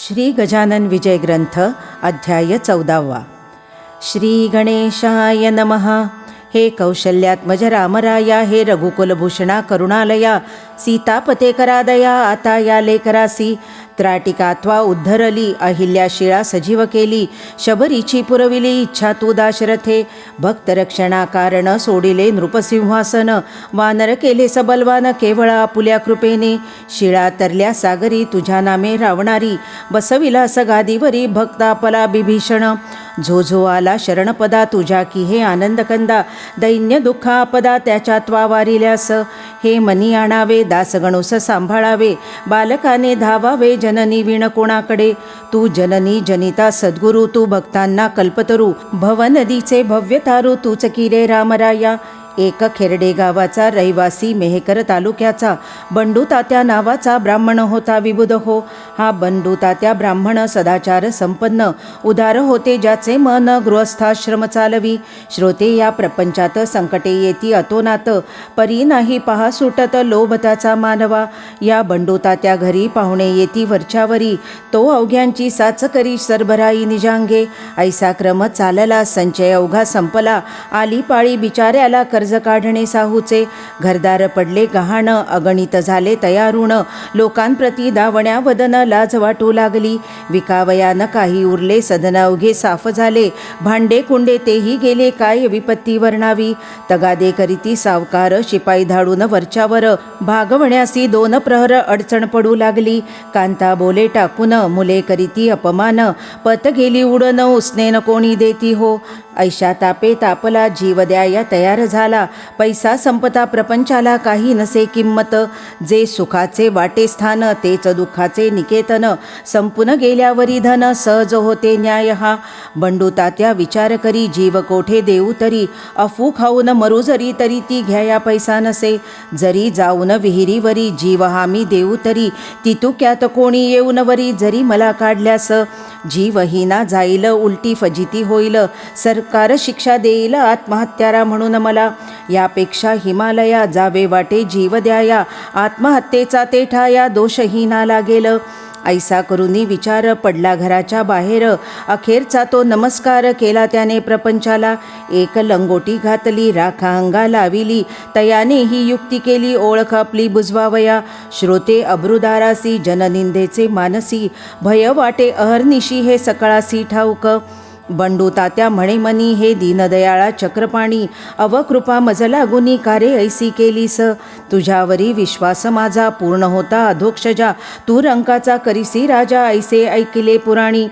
श्री गजानन विजय ग्रंथ अध्याय 14. श्री गणेशाय नमः. हे कौशल्यात्मज रामराया, हे रघुकुलभूषणा करुणालया, सीतापते करादया, आता या लेकरासी त्राटिकात्वा उद्धरली, अहिल्याशिळा सजीव केली, शबरीची पुरविली इच्छा तू दाशरथे, भक्त रक्षणा कारण सोडिले नृपसिंहासन, वानर केले सबलवान केवळ आपुल्या कृपेने, शिळा तरल्या सागरी तुझ्या नामे रावणारी, बसविला सगादीवरी भक्तापला बिभीषण, झो झो आला शरणपदा तुझ्या की हे आनंदकंदा, दैन्य दुःख आपदा त्याच्या त्वा वारिल्यास, हे मनी आणावे दासगणूस सांभाळावे, बालकाने धावावे जननी विण कोणाकडे, तू जननी जनिता सद्गुरु, तू भक्तांना कल्पतरू, भवनदीचे भव्य तारू तूच की रे रामराया. एक खेरडे गावाचा रहिवासी मेहकर तालुक्याचा बंडू तात्या नावाचा ब्राह्मण होता विबुध हो. हा बंडू तात्या ब्राह्मण सदाचार संपन्न उदार होते, ज्याचे मन गृहस्थाश्रम चालवी. श्रोते या प्रपंचात संकटे येती अतोनात, परी नाही पहा सुटत लोभताचा मानवा. या बंडू तात्या घरी पाहुणे येती वरच्यावरी, तो अवघ्यांची साच करी सरभराई निजांगे. ऐसा क्रम चालला, संचय अवघा संपला, आली पाळी बिचाऱ्याला कर्ज काढणे साहूचे. घरदार पडले गहाण, अगणित झाले तयारुण, लोकांप्रती दावण्या वदन लाज वाटू लागली. विकावयान काही उरले, सदन अवघे साफ झाले, भांडे कुंडे तेही गेले, काय विपत्ती वर्णावी. तगादे करीती सावकार शिपाई धाडून वरच्यावर, भागवण्यासी दोन प्रहर अडचण पडू लागली. कांता बोले टाकून, मुले करीती अपमान, पत गेली उडन उसनेन कोणी देती हो. ऐशा तापे तापला, जीव द्याया तयार झाला, पैसा संपता प्रपंचाला काही नसे किंमत. जे सुखाचे वाटे स्थान तेच दुःखाचे निकेतन, संपून गेल्यावरी धन सहज होते न्याय हा. बंडू तात्या विचार करी, जीव कोठे देऊ तरी, अफू खाऊन मरू जरी तरी ती घ्याया पैसा नसे. जरी जाऊन विहिरीवरी जीव हा मी देऊ तरी, तितुक्यात कोणी येऊन वरी जरी मला काढल्यास. जीवहीना जाईल उलटी फजिती होईल, सरकार शिक्षा देईल आत्महत्यारा म्हणून मला. यापेक्षा हिमालया जावे वाटे जीव द्याया, आत्महत्येचा ते ठाया दोषहीना लागेल. ऐसा करुनी विचार पडला घराच्या बाहेर, अखेरचा तो नमस्कार केला त्याने प्रपंचाला. एक लंगोटी घातली, राखा अंगा लाविली, तयाने ही युक्ती केली ओळख आपली बुजवावया. श्रोते अब्रुदारासी जननिंदेचे मानसी, भय वाटे अहर्निशी हे सकाळासी ठाऊक. बंडू तात्या म्हणे मनी, हे दीनदयाळा चक्रपाणी, अवकृपा मज लागुनी कारे ऐसी केलीस. तुझ्यावरी विश्वास माझा पूर्ण होता अधोक्षजा, तू रंकाचा करीसी राजा ऐसे ऐकिले पुराणी.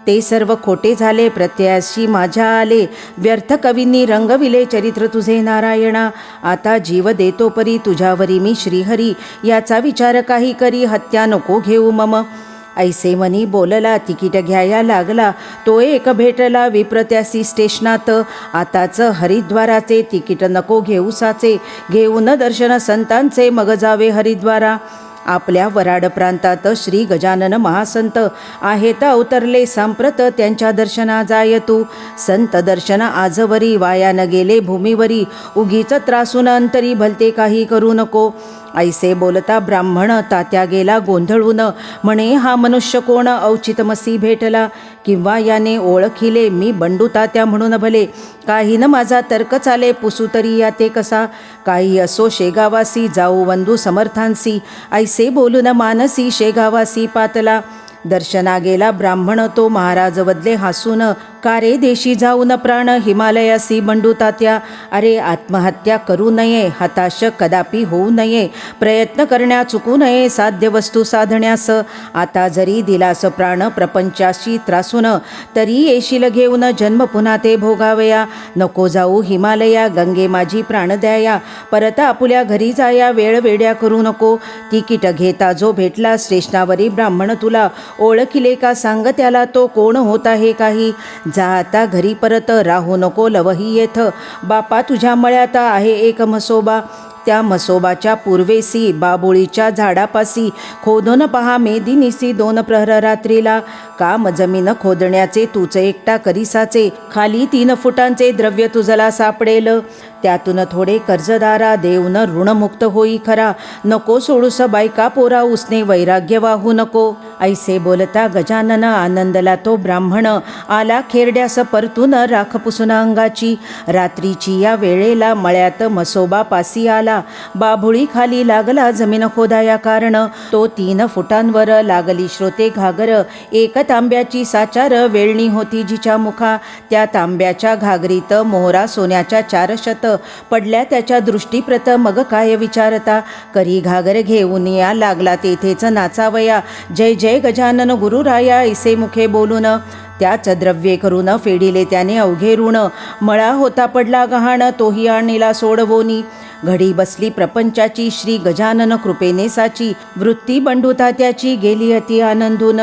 ते सर्व खोटे झाले प्रत्ययाशी माझ्या आले, व्यर्थ कवींनी रंगविले चरित्र तुझे नारायणा. आता जीव देतो परी तुझ्यावरी मी श्रीहरी, याचा विचार काही करी हत्या नको घेऊ मम. ऐसे मनी बोलला, तिकीट घ्याया लागला, तो एक भेटला विप्रत्यासी स्टेशनात. आताच हरिद्वाराचे तिकीट नको घेऊ साचे, घेऊन दर्शन संतांचे मग जावे हरिद्वारा. आपल्या वराड प्रांतात श्री गजानन महासंत आहेत अवतरले सांप्रत, त्यांच्या दर्शना जाय तू. संत दर्शन आजवरी वाया न गेले भूमीवरी, उगीच त्रासून अंतरी भलते काही करू नको. ऐसे बोलता ब्राह्मण तात्या गेला गोंधळून, म्हणे हा मनुष्य कोण औचितमसी भेटला, किंवा याने ओळखिले मी बंडू तात्या म्हणून भले. काही न माझा तर्क चाले, पुसू तरी याते कसा. काही असो शेगावासी जाऊ वंदू समर्थांसी, ऐसे बोलून मानसी शेगावासी पातला. दर्शना गेला ब्राह्मण तो महाराज वदले हसून, कारे देशी जाऊन प्राण हिमालयासी बंडू तात्या. अरे आत्महत्या करू नये, हताश कदापि होऊ नये, प्रयत्न करण्या चुकू नये साध्य वस्तू साधण्यास. आता जरी दिलास प्राण प्रपंचाशी त्रासून, तरी येशील घेऊन जन्म पुन्हा ते भोगावया. नको जाऊ हिमालया, गंगे माझी प्राण द्याया, परत आपुल्या घरी जाया, वेळ वेड्या करू नको. तिकीट घेता जो भेटला स्टेशनावरी ब्राह्मण तुला, ओळखिले का सांग त्याला तो कोण होता हे काही. जा आता घरी परत, राहू नको लवही येथ, बापा तुझ्या मळ्यात आहे एक म्हसोबा. त्या म्हसोबाच्या पूर्वेसी बाबोळीच्या झाडापासी, खोदून पहा मेदिनीसी 2 प्रहर रात्रीला. काम जमीन खोदण्याचे तूच एकटा करिसाचे, खाली 3 फुटांचे द्रव्य तुझला सापडेल. त्यातून थोडे कर्जदारा देऊन ऋणमुक्त होई खरा. नको सोडूस बायका पोरा उसने वैराग्य वाहू नको. ऐसे बोलता गजानन आनंदला तो ब्राह्मण. आला खेरड्यास परतून राख पुसून अंगाची. रात्रीची या वेळेला मळ्यात मसोबा पासी आला. बाभुळी खाली लागला जमीन खोदाया कारण. तो 3 फुटांवर लागली श्रोते घागर. एक तांब्याची साचार वेळणी होती जिच्या मुखा. त्या तांब्याच्या घागरीत मोहरा सोन्याच्या 400 पडल्या त्याच्या दृष्टीप्रत. मग काय विचारता करी घागर घेऊन या लागला तेथेच नाचावया. जय जय गजानन गुरुराया ऐसे मुखे बोलून. त्याच द्रव्ये करून फेडिले त्याने अवघे ऋण. मळा होता पडला गहाण तोही आणीला सोडवोनी. घडी बसली प्रपंचाची श्री गजानन कृपेने साची. वृत्ती बंडुता त्याची गेली अति आनंदून.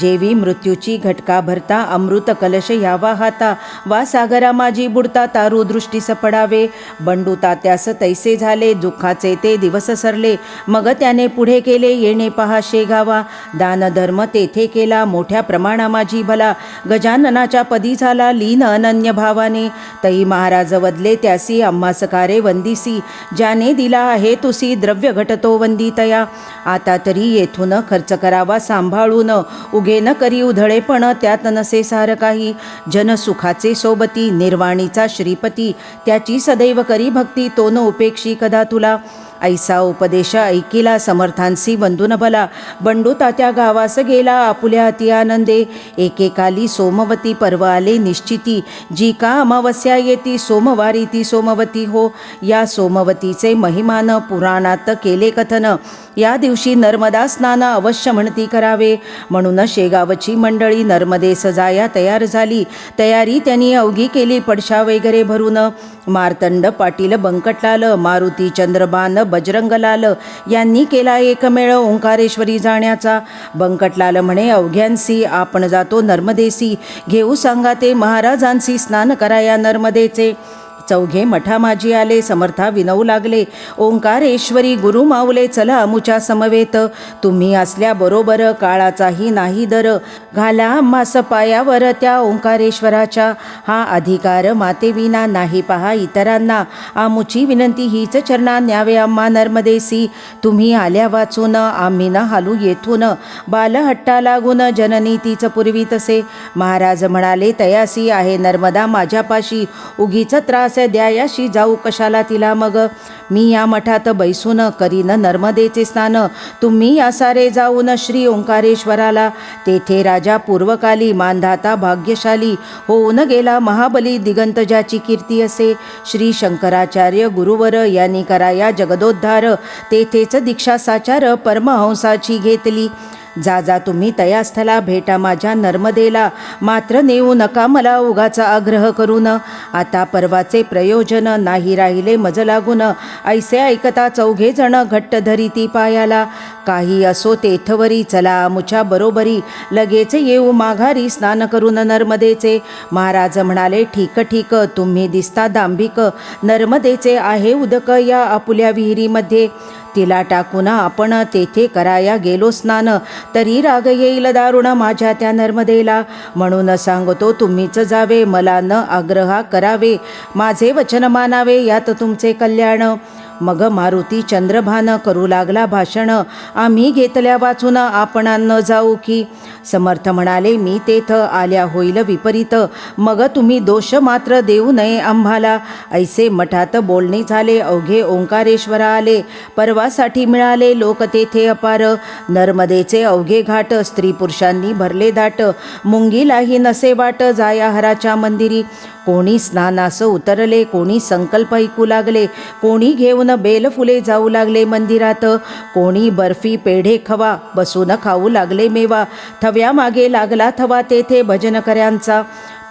जेवी मृत्यूची घटका भरता अमृत कलश यावा हाता. वा सागरा माझी बुडता तारू दृष्टीस पडावे. बंडुता त्यास तैसे झाले दुःखाचे ते दिवस सरले. मग त्याने पुढे केले येणे पहा शेगावा. दानधर्म तेथे केला मोठ्या प्रमाणा माझी भला. गजाननाच्या पदी झाला लीन अनन्य भावाने. तई महाराज वदले त्यासी आम्हास कारे वंदिसी. ज्याने दिला आहे तुसी द्रव्य घटतो वंदितया. आता तरी येथून खर्च करावा सांभाळून. उगे न करी उधळेपण त्यात नसे सार काही. जनसुखाचे सोबती निर्वाणीचा श्रीपती. त्याची सदैव करी भक्ती तो न उपेक्षी कदा तुला. ऐसा उपदेश ऐकिला समर्थांसी वंदून भला. बंडू तात्या गावास गेला आपुल्या अति आनंदे. एकेकाली सोमवती पर्व आले निश्चिती. जी का अमावस्या येती सोमवारी ती सोमवती हो. या सोमवतीचे महिमान पुराणात केले कथन. या दिवशी नर्मदा स्नान अवश्य म्हणती करावे. म्हणून शेगावची मंडळी नर्मदेस जाया तयार झाली. तयारी त्यांनी अवघी केली पडशा वगैरे भरून. मार्तंड पाटील बंकटलाल मारुती चंद्रबान बजरंगलाल यांनी केला एकमेळ ओंकारेश्वरी जाण्याचा. बंकटलाल म्हणे अवघ्यांसी आपण जातो नर्मदेसी. घेऊ सांगा ते महाराजांसी स्नान कराया नर्मदेचे. चौघे मठा माझी आले समर्था विनवू लागले. ओंकारेश्वरी गुरु माऊले चला अमुच्या समवेत. तुम्ही असल्याबरोबर काळाचाही नाही दर. घाला आम्हास पायावर त्या ओंकारेश्वराच्या. हा अधिकार मातेविना नाही पहा इतरांना. आमुची विनंती हीच चरणा न्यावे आम्हा नर्मदेसी. तुम्ही आल्या वाचून आम्ही न हालू येथून. बालहट्टा लागून जननी तीच पूर्वी तसे. महाराज म्हणाले तयासी आहे नर्मदा माझ्यापाशी. उगीच त्रास द्यायाशी जाऊ कशाला तिला मग. मी या मठात बैसून करीन नर्मदेचे स्नान. तुम्ही या सारे जाऊन श्री ओंकारेश्वराला. तेथे राजा पूर्वकाली मानधाता भाग्यशाली होऊन गेला महाबली दिगंत ज्याची कीर्ती असे. श्री शंकराचार्य गुरुवर यांनी कराया जगदोद्धार. तेथेच दीक्षा साचार परमहंसाची घेतली. जा जा तुम्ही तयास्थला भेटा माझ्या नर्मदेला. मात्र नेऊ नका मला उगाचा आग्रह करून. आता परवाचे प्रयोजन नाही राहिले मज लागून. ऐसे ऐकता चौघे जण घट्ट धरीती पायाला. काही असो तेथवरी चला मुच्या बरोबरी. लगेच येऊ माघारी स्नान करून नर्मदेचे. महाराज म्हणाले ठीक ठीक तुम्ही दिसता दांभिक. नर्मदेचे आहे उदक या आपुल्या विहिरीमध्ये. तिला टाकून आपण तेथे कराया गेलो स्नान. तरी राग येईल दारुण माझ्या त्या नर्मदेला. म्हणून सांगतो तुम्हीच जावे मला न आग्रहा करावे. माझे वचन मानावे यात तुमचे कल्याण. मग मारुती चंद्रभान करू लागला भाषण. आम्ही घेतल्या वाचून आपणा न जाऊ की. समर्थ म्हणाले मी तेथ आल्या होईल विपरीत. मग तुम्ही दोष मात्र देऊ नये आम्हाला. ऐसे मठात बोलणे झाले अवघे ओंकारेश्वरा आले. परवासाठी मिळाले लोक तेथे अपार. नर्मदेचे अवघे घाट स्त्री पुरुषांनी भरले दाट. मुंगीलाही नसे वाट जाया हराच्या मंदिरी. कोणी स्नानास उतरले कोणी संकल्प ऐकू लागले. कोणी घेऊन बेलफुले जाऊ लागले मंदिरात. कोणी बर्फी पेढे खवा बसून खाऊ लागले मेवा. थव्यामागे लागला थवा तेथे भजनकऱ्यांचा.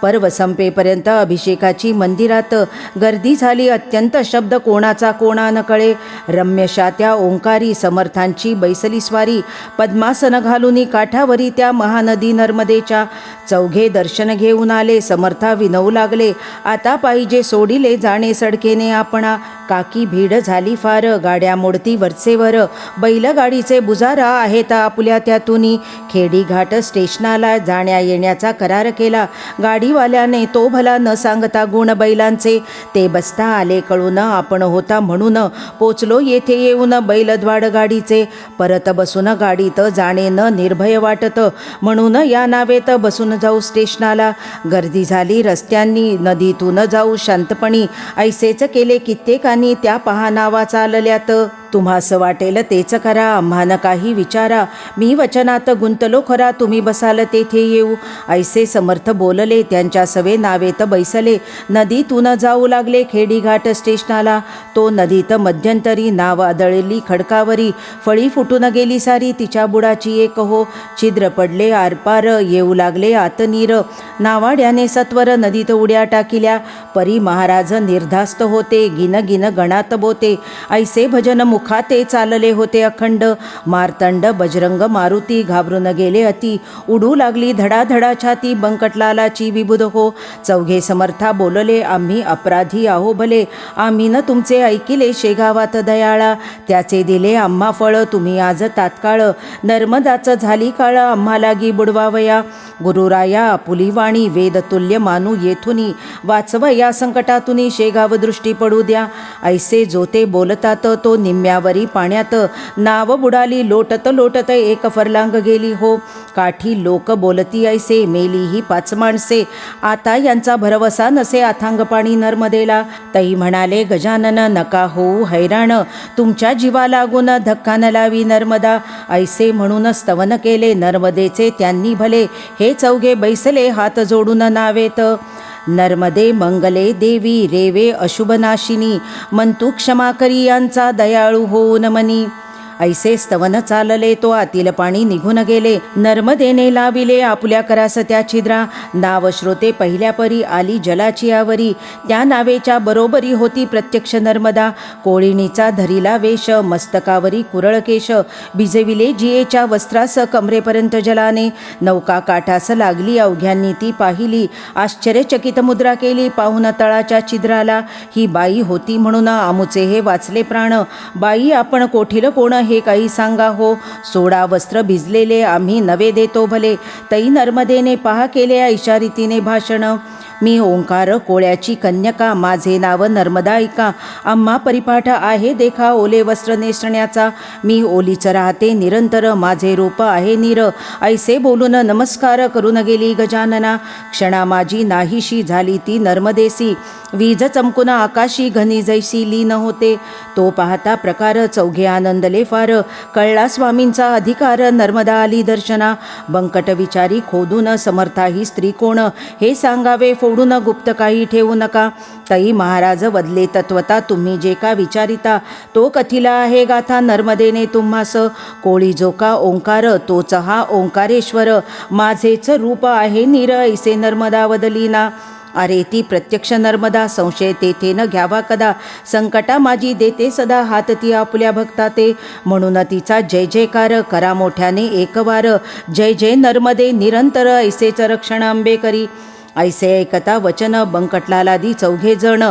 पर्व संपेपर्यंत अभिषेकाची मंदिरात गर्दी झाली अत्यंत. शब्द कोणाचा कोणा न कळे. रम्यशा त्या ओंकारी समर्थांची बैसली स्वारी. पद्मासन घालुनी काठावरी त्या महानदी नर्मदेच्या. चौघे दर्शन घेऊन आले समर्था विनवू लागले. आता पाहिजे सोडिले जाणे सडकेने आपणा. काकी भीड झाली फार गाड्या मोडती वरचेवर. बैलगाडीचे बुजारा आहेत आपुल्या त्यातूनी. खेडी घाट स्टेशनाला जाण्या येण्याचा करार केला. गाडी गाडीवाल्याने तो भला न सांगता गुण बैलांचे. ते बसता आले कळून आपण होता म्हणून, पोचलो येथे येऊन बैलद्वाड गाडीचे. परत बसून गाडीत जाणे न निर्भय वाटत, म्हणून या नावेत बसून जाऊ स्टेशनाला. गर्दी झाली रस्त्यांनी, नदीतून जाऊ शांतपणी. ऐसेच केले कित्येकांनी, त्या पहा नावा चालल्यात. तुम्हास वाटेल तेच करा, आम्हान काही विचारा. मी वचनात गुंतलो खरा, तुम्ही बसाल तेथे येऊ. ऐसे समर्थ बोलले, त्यांच्या सवे नावेत बैसले. नदीतून जाऊ लागले खेडीघाट स्टेशनाला. तो नदीत मध्यंतरी नाव आदळली खडकावरी. फळी फुटून गेली सारी, तिच्या बुडाची एक हो. छिद्र पडले आरपार, येऊ लागले आत नीर. नावाड्याने सत्वर नदीत उड्या टाकिल्या. परी महाराज निर्धास्त होते, गिन गिन गणात बोते. ऐसे भजन मुखाते चालले होते अखंड. मार्तंड बजरंग मारुती घाबरून गेले अति. उडू लागली धडाधडा छाती, बंकटलालाची विबुध हो. चौघे समर्था बोलले, आम्ही अपराधी आहो भले. आम्ही न तुमचे ऐकिले शेगावात दयाळा. त्याचे दिले आम्हा फळ, तुम्ही आज तात्काळ. नर्मदाच झाली काळ, आम्हा लागी बुडवावया. गुरुराया आपुली वाणी, वेद तुल्य मानू येथुनी. वाचव या संकटातुनी, शेगाव दृष्टी पडू द्या. ऐसे जोते बोलतात तो निम्म्यावरी पाण्यात. नाव बुडाली लोटत लोटत, एक फरलांग गेली हो. काठी लोक बोलती ऐसे, मेली ही 5 माणसे. आता यांचा भरवसा नसे, अथांग पाणी नर्मदेला. तई म्हणाले गजानन, नका होऊ हैराण. तुमच्या जीवा लागून धक्का न लावी नर्मदा. ऐसे म्हणून स्तवन केले नर्मदेचे त्यांनी भले. हे चौघे बैसले हात जोडून नावेत. नर्मदे मंगले देवी, रेवे अशुभनाशिनी. मंतू क्षमा करी यांचा, दयाळू होऊन मनी. ऐसे स्तवन चालले, तो आतील पाणी निघून गेले. नर्मदेने लाविले आपुल्या करास त्या छिद्रा. नाव श्रोते पहिल्या परी, आली जलाची आवरी. त्या नावेच्या बरोबरी होती प्रत्यक्ष नर्मदा. कोळिणीचा धरिला वेश, मस्तकावरी कुरळ केश. भिजविले जियेच्या वस्त्रास, कमरेपर्यंत जलाने. नौका काठास लागली, अवघ्यांनी ती पाहिली. आश्चर्यचकित मुद्रा केली, पाहून तळाच्या छिद्राला. ही बाई होती म्हणून आमुचे हे वाचले प्राण. बाई आपण कोठील कोण, हे काही सांगा हो. सोडा वस्त्र भिजलेले, आम्ही नवे देतो भले. तई नर्मदेने पहा केले ऐशा रीतीने भाषण. मी ओंकार कोळ्याची कन्यका, माझे नाव नर्मदा ऐका. आम्हा परिपाठ आहे देखा, ओले वस्त्र नेसण्याचा. मी ओलीच राहते निरंतर, माझे रूप आहे नीर. ऐसे बोलून नमस्कार करून गेली गजानना. क्षणा माझी नाहीशी झाली ती नर्मदेसी. वीज चमकून आकाशी, घनी जैसी लीन होते. तो पाहता प्रकार, चौघे आनंदले फार. कळला स्वामींचा अधिकार, नर्मदा आली दर्शना. बंकट विचारी खोदून, समर्था ही स्त्री कोण, हे सांगावे फोडून, गुप्त काही ठेवू नका. तई महाराज वदले तत्वता, तुम्ही जे का विचारिता. तो कथिला आहे गाथा, नर्मदेने तुम्हास. कोळी जो का ओंकार, तोच हा ओंकारेश्वर. माझेच रूप आहे नीर, ऐसे नर्मदा वदलीना. अरे ती प्रत्यक्ष नर्मदा, संशय तेथे न घ्यावा कदा. संकटा माझी देते सदा, हात ती आपल्या भक्ताते. म्हणून तिचा जय जयकार, करा मोठ्याने एकवार. जय जय नर्मदे निरंतर, ऐसेच रक्षण अंबे करी. ऐसे ऐकता वचन, बंकटलालादी चौघे जण.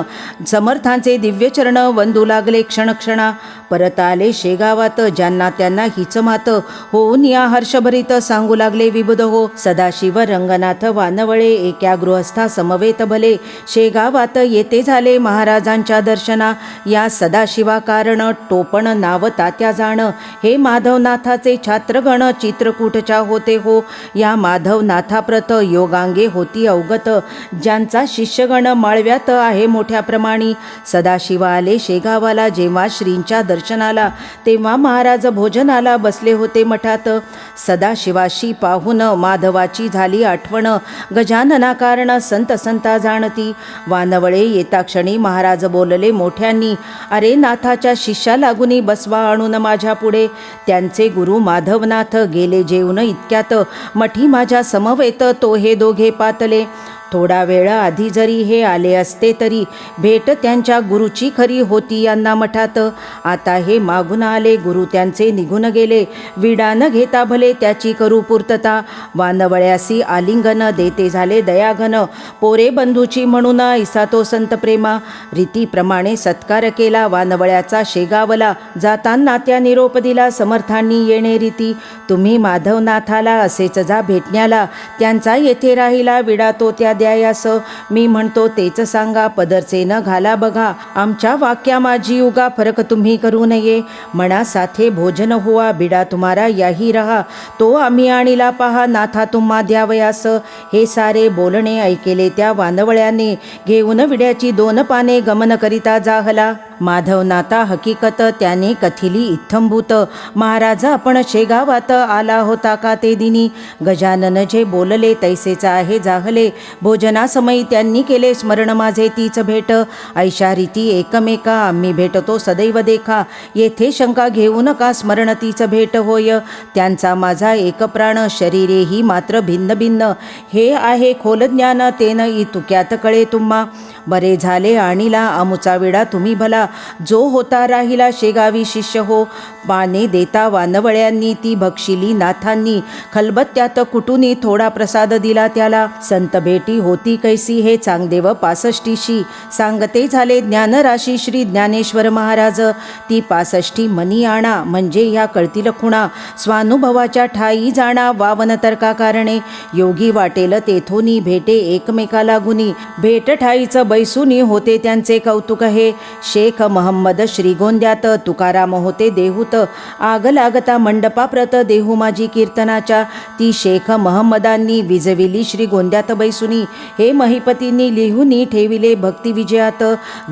समर्थांचे दिव्य चरण, वंदू लागले क्षणक्षणा. परत आले शेगावात, ज्यांना त्यांना हिच मात. होऊन या हर्षभरित सांगू लागले विबुध हो. सदाशिव रंगनाथ वानवळे, एका गृहस्था समवेत भले. शेगावात येते झाले महाराजांच्या दर्शना. या सदाशिवा कारण, टोपण नाव तात्या जाण. हे माधवनाथाचे छात्रगण, चित्रकूटच्या होते हो. या माधवनाथाप्रत योगांगे होती अवघ. ज्यांचा शिष्यगण माळव्यात आहे मोठ्या प्रमाणी. सदाशिव आले शेगावाला, जेव्हा श्रींच्या दर्शनाला. तेव्हा महाराज भोजनाला बसले होते मठात. सदाशिवाशी पाहून माधवाची झाली आठवण. गजानना कारण संत संता जाणती. वानवळे येता क्षणी महाराज बोलले मोठ्यांनी, अरे नाथाच्या शिष्या लागुनी बसवा आणून माझ्या पुढे. त्यांचे गुरु माधवनाथ गेले जेवून इतक्यात. मठी माझ्या समवेत तो हे दोघे पातले. थोडा वेळ आधी जरी हे आले असते तरी, भेट त्यांच्या गुरुची खरी होती यांना मठात. आता हे मागून आले, गुरु त्यांचे निघून गेले. विडा न घेता भले त्याची करू पूर्तता. वानवळ्यासी आलिंगन देते झाले दयाघन. पोरे बंधूची म्हणून ऐसा तो संत प्रेमा. रीतीप्रमाणे सत्कार केला वानवळ्याचा शेगावला. जाताना त्या निरोप दिला समर्थांनी येणे रीती. तुम्ही माधवनाथाला असेच जा भेटण्याला. त्यांचा येथे राहिला विडा तो त्या द्यायास. मी म्हणतो तेच सांगा, पदरचे न घाला बघा. आमच्या वाक्या माझी उगा फरक तुम्ही करू नये. म्हणा साथे भोजन हुआ, बिडा तुम्हारा याही रहा. तो आम्ही आणिला पहा, नाथा तुम्हा द्यावयास. हे सारे बोलणे ऐकेले त्या वानवळ्याने. घेऊन विड्याची 2 पाने गमन करिता जाहला. माधवनाथा हकीकत त्याने कथिली इत्थंभूत. महाराज आपण शेगावात आला होता का ते दिनी. गजानन जे बोलले तैसेच आहे जाहले. भोजनासमयी त्यांनी केले स्मरण माझे तीच भेट. ऐशा रीती एकमेका आम्ही भेटतो सदैव देखा. येथे शंका घेऊ नका, स्मरण तीच भेट होय. त्यांचा माझा एक प्राण, शरीरेही मात्र भिन्न भिन्न. हे आहे खोल ज्ञान, तेन इतुक्यात कळे तुम्हा. बरे झाले आणिला आमुचा विडा तुम्ही भला. जो होता राहिला शेगावी शिष्य हो. पाने देता वानवळ्यांनी ती भक्षिली नाथांनी. खलबत्त्यात कुटुनी थोडा प्रसाद दिला त्याला. संत भेटी होती कैसी हे चांगदेव 65शी. सांगते झाले ज्ञानराशी श्री ज्ञानेश्वर महाराज. ती 65 मनी आणा, म्हणजे ह्या कळतील खुणा. स्वानुभवाच्या ठाई जाणा, वावन तर्का कारणे. योगी वाटेल तेथोनी भेटे एकमेकाला गुणी. भेट ठाईच बैसुनी होते त्यांचे कौतुक हे. शेख महम्मद श्रीगोंद्यात, तुकाराम होते देहूत. आग लागता मंडपाप्रत, देहू माझी कीर्तनाच्या. ती शेख महम्मदांनी विजविली श्रीगोंद्यात बैसुनी. हे महिपतींनी लिहूनी ठेविले भक्ती विजयात.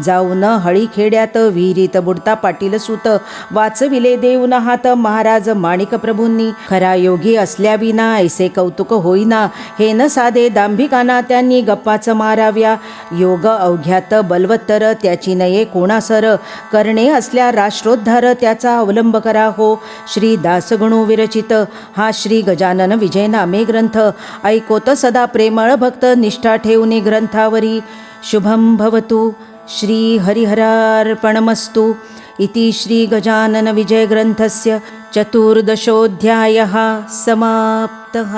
जाऊन हळी खेड्यात, विहिरीत बुडता पाटील सूत. वाचविले देऊन हात महाराज माणिक प्रभूंनी. खरा योगी असल्याविना ऐसे कौतुक होईना. हे न साधे दांभिकांना त्यांनी गप्पाच माराव्या. योग अवघ्यात बलवत्तर, त्याची नये कोणासर. करणे असल्या राष्ट्रोद्धार, त्याचा अवलंब करा हो. श्री दासगणू विरचित हा श्री गजानन विजय नामे ग्रंथ. ऐकोत सदा प्रेमळ भक्त, निष्ठा ठेवणे ग्रंथावरी. शुभं भवतु. श्री हरिहरार्पणमस्तु. इति श्री गजानन विजय ग्रंथस्य 14th अध्यायः समाप्तः.